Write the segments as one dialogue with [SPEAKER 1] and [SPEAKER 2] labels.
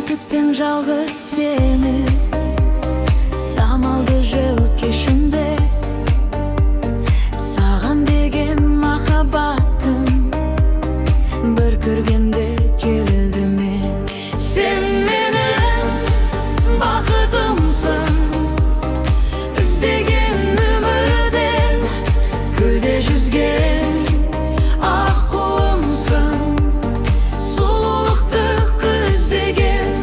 [SPEAKER 1] Күтіппен жалғыз сені, самалды жыл кешінде. Саған деген махаббатым бір көргенде келді мен. Сен менің бақытымсың, іздеген өмірден көлде жүзген ақ құсым, сұлулықты көздеген.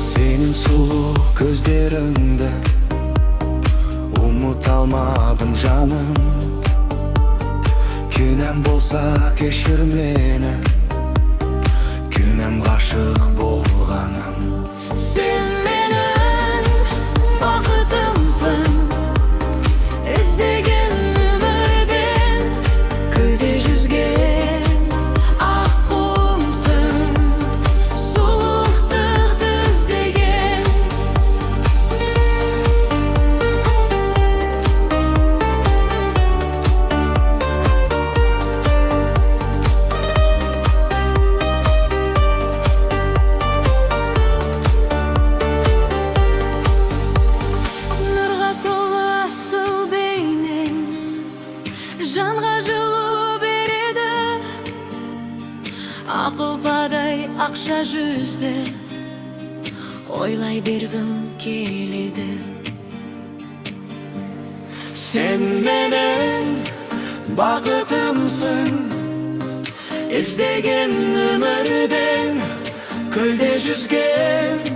[SPEAKER 2] Senin сұлу көздеріңді ұмыта алмадым жаным. Күнәм болса кешір мені, күнәм ғашық болғаным.
[SPEAKER 1] Сен менің бақытымсың, іздеген өмірден көлде жүзген ақ құсым, сұлулықты іздеген. Нұрға толы асыл бейнең жанға жылу береді. Ақылпадай ақша жүзді ойлай бергім келеді.
[SPEAKER 2] Sen менің бақытымсың, іздеген өмірден көлде жүзген